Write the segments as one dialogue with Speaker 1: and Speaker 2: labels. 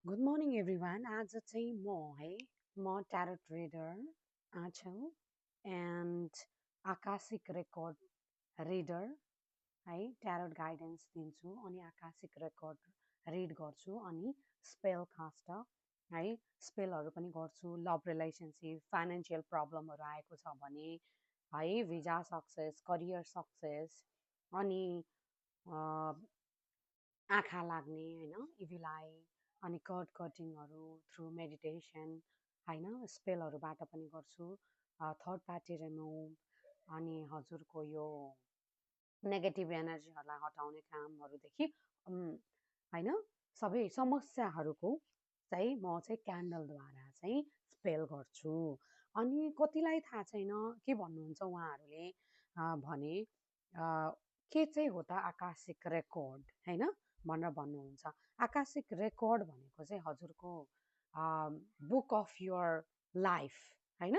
Speaker 1: Good morning everyone. आज चाहिँ म ट्यारोट रिडर छु एन्ड आकाशिक रेकर्ड रिडर है। ट्यारोट गाइडेन्स दिन्छु अनि आकाशिक रेकर्ड रिड गर्छु अनि स्पेल कास्ट है, स्पेलहरू पनि गर्छु। लभ रिलेसनसिप, फाइनेन्सियल प्रब्लमहरू आएको छ भने है, भिजा सक्सेस, करियर सक्सेस, अनि आँखा लाग्ने होइन, इभिल अनि कर्ड कटिङहरू थ्रु मेडिटेसन होइन, स्पेलहरूबाट पनि गर्छु। थर्ड पार्टी रिमुभ अनि हजुरको यो नेगेटिभ एनर्जीहरूलाई हटाउने कामहरूदेखि होइन, सबै समस्याहरूको चाहिँ म चाहिँ क्यान्डलद्वारा चाहिँ स्पेल गर्छु। अनि कतिलाई थाहा छैन के भन्नुहुन्छ उहाँहरूले भने के चाहिँ हो त आकाशिक रेकर्ड होइन भनेर भन्नुहुन्छ। आकाशिक रेकर्ड भनेको चाहिँ हजुरको बुक अफ योर लाइफ होइन,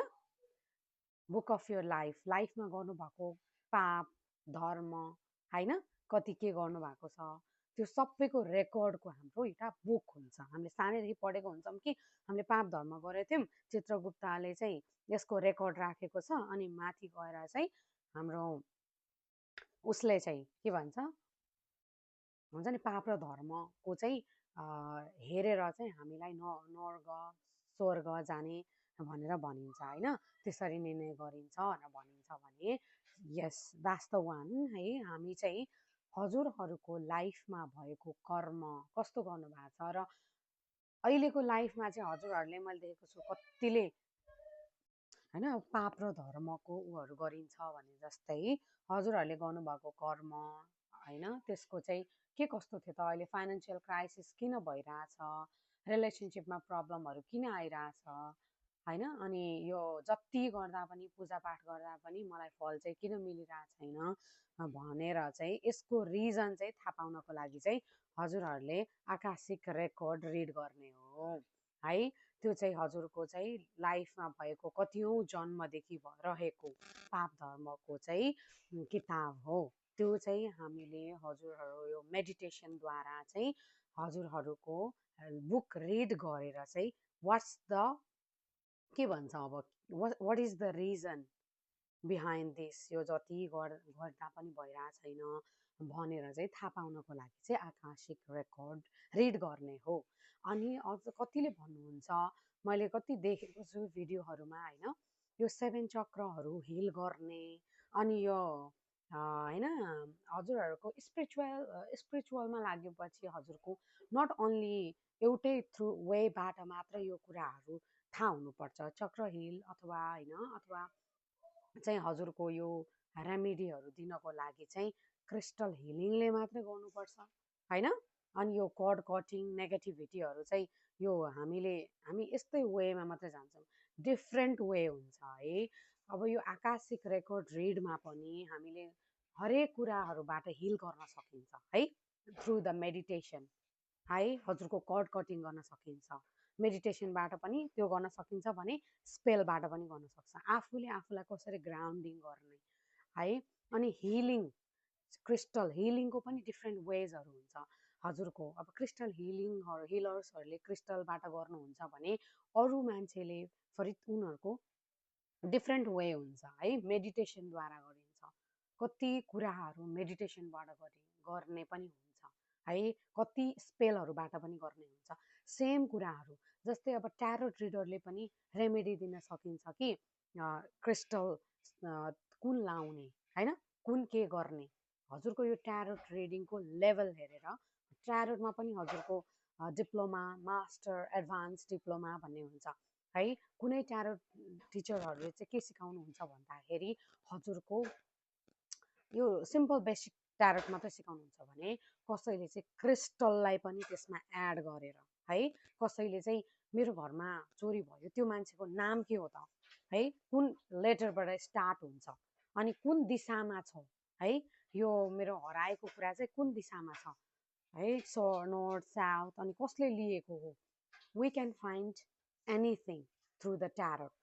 Speaker 1: बुक अफ योर लाइफमा गर्नुभएको पाप धर्म होइन, कति के गर्नुभएको छ त्यो सबैको रेकर्डको हाम्रो एउटा बुक हुन्छ। हामीले सानैदेखि पढेको हुन्छौँ कि हामीले पाप धर्म गरेको थियौँ, चित्रगुप्तले चाहिँ यसको रेकर्ड राखेको छ। अनि माथि गएर चाहिँ हाम्रो उसले चाहिँ के भन्छ हुन्छ नि, पाप र धर्मको चाहिँ हेरेर चाहिँ हामीलाई नर्क स्वर्ग जाने भनेर भनिन्छ होइन, त्यसरी निर्णय गरिन्छ भनेर भनिन्छ भने यस द्याट्स द वान है। हामी चाहिँ हजुरहरूको लाइफमा भएको कर्म कस्तो गर्नुभएको छ र अहिलेको लाइफमा चाहिँ हजुरहरूले मैले देखेको छु कतिले होइन पाप र धर्मको उहरू गरिन्छ भने जस्तै हजुरहरूले गर्नुभएको कर्म होइन, त्यसको चाहिँ के कस्तो थियो त, अहिले फाइनेन्सियल क्राइसिस किन भइरहेछ, रिलेसनसिपमा प्रब्लमहरू किन आइरहेछ होइन, अनि यो जति गर्दा पनि पूजापाठ गर्दा पनि मलाई फल चाहिँ किन मिलिरहेको छैन भनेर चाहिँ यसको रिजन चाहिँ थाहा पाउनको लागि चाहिँ हजुरहरूले आकाशिक रेकर्ड रिड गर्ने हो है। त्यो चाहिँ हजुरको चाहिँ लाइफमा भएको कतिौँ जन्मदेखि रहेको पाप धर्मको चाहिँ किताब हो। त्यो चाहिँ हामीले हजुरहरू यो मेडिटेसनद्वारा चाहिँ हजुरहरूको बुक रिड गरेर चाहिँ वाट्स द के भन्छ अब what is the reason behind this, यो जति गर्दा पनि भइरहेको छैन भनेर चाहिँ थाहा पाउनको लागि चाहिँ आकाशिक रेकर्ड रिड गर्ने हो। अनि अझ कतिले भन्नुहुन्छ, मैले कति देखेको छु भिडियोहरूमा होइन, यो 7 चक्रहरू हिल गर्ने अनि यो होइन हजुरहरूको स्पिरिचुअलमा लागेपछि हजुरको नट ओन्ली एउटै थ्रु वेबाट मात्र यो कुराहरू थाहा हुनुपर्छ। चक्र हिल अथवा होइन, अथवा चाहिँ हजुरको यो रेमेडीहरू दिनको लागि चाहिँ क्रिस्टल हिलिङले मात्रै गर्नुपर्छ होइन। अनि यो कर्ड कटिङ नेगेटिभिटीहरू चाहिँ यो हामी यस्तै वेमा मात्रै जान्छौँ, डिफ्रेन्ट वे हुन्छ है। अब यो आकाशिक रेकर्ड रिडमा पनि हामीले हरेक कुराहरूबाट हिल गर्न सकिन्छ है, थ्रु द मेडिटेसन है। हजुरको कर्ड कटिङ गर्न सकिन्छ मेडिटेसनबाट पनि, त्यो गर्न सकिन्छ भने स्पेलबाट पनि गर्न सक्छ। आफूले आफूलाई कसरी ग्राउन्डिङ गर्ने है। अनि हिलिङ, क्रिस्टल हिलिङको पनि डिफ्रेन्ट वेजहरू हुन्छ हजुरको। अब क्रिस्टल हिलर्सहरूले क्रिस्टलबाट गर्नुहुन्छ भने अरू मान्छेले फरि उनीहरूको डिफ्रेन्ट वे हुन्छ है, मेडिटेसनद्वारा गरिन्छ। कति कुराहरू मेडिटेसनबाट गर्ने पनि हुन्छ है, कति स्पेलहरूबाट पनि गर्ने हुन्छ। सेम कुराहरू जस्तै अब ट्यारोट रिडरले पनि रेमेडी दिन सकिन्छ कि क्रिस्टल कुन लाउने होइन, कुन के गर्ने। हजुरको यो ट्यारोट रिडिङको लेभल हेरेर ट्यारोटमा पनि हजुरको डिप्लोमा, मास्टर, एडभान्स डिप्लोमा भन्ने हुन्छ है। कुनै ट्यारोट टिचरहरूले चाहिँ के सिकाउनुहुन्छ भन्दाखेरि हजुरको यो सिम्पल बेसिक ट्यारोट मात्रै सिकाउनुहुन्छ भने कसैले चाहिँ क्रिस्टललाई पनि त्यसमा एड गरेर है, कसैले चाहिँ मेरो घरमा चोरी भयो त्यो मान्छेको नाम के हो त है, कुन लेटरबाट स्टार्ट हुन्छ अनि कुन दिशामा छ है, यो मेरो हराएको कुरा चाहिँ कुन दिशामा छ है, नर्थ साउथ अनि कसले लिएको हो। We can find anything through the tarot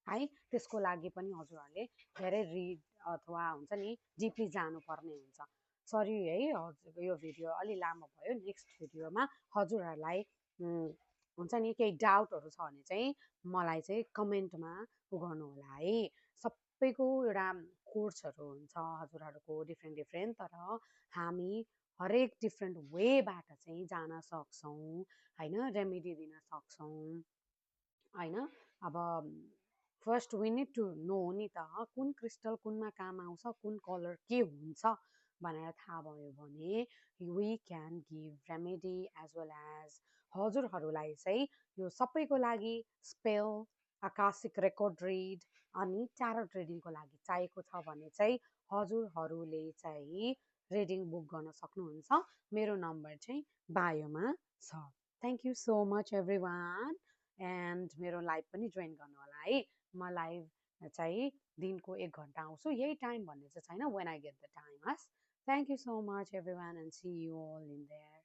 Speaker 1: है। त्यसको लागि पनि हजुरहरूले धेरै रिड अथवा हुन्छ नि डिपली जानुपर्ने हुन्छ। सरी है, हजुरको यो भिडियो अलि लामो भयो, नेक्स्ट भिडियोमा हजुरहरूलाई हुन्छ नि केही डाउटहरू छ भने चाहिँ मलाई चाहिँ कमेन्टमा गर्नु होला है। सबैको एउटा कोर्सहरू हुन्छ हजुरहरूको डिफ्रेन्ट डिफ्रेन्ट, तर हामी हरेक डिफ्रेन्ट वेबाट चाहिँ जान सक्छौँ होइन, रेमेडी दिन सक्छौँ होइन। अब first we need to know नि त कुन क्रिस्टल कुनमा काम आउँछ, कुन कलर के हुन्छ भनेर थाहा भयो भने we can give remedy as well as हजुरहरूलाई चाहिँ यो सबैको लागि स्पेल, आकाशिक रेकर्ड रिड अनि ट्यारोट रिडिङको लागि चाहिएको छ भने चाहिँ हजुरहरूले चाहिँ रिडिङ बुक गर्न सक्नुहुन्छ। मेरो नम्बर चाहिँ बायोमा छ। Thank you so much everyone. And मेरो लाइभ पनि जोइन गर्नु होला है। म लाइभ चाहिँ दिनको 1 घन्टा आउँछु, यही टाइम भन्ने चाहिँ छैन, when I get the time. हस्, thank you so much everyone and see you all in there.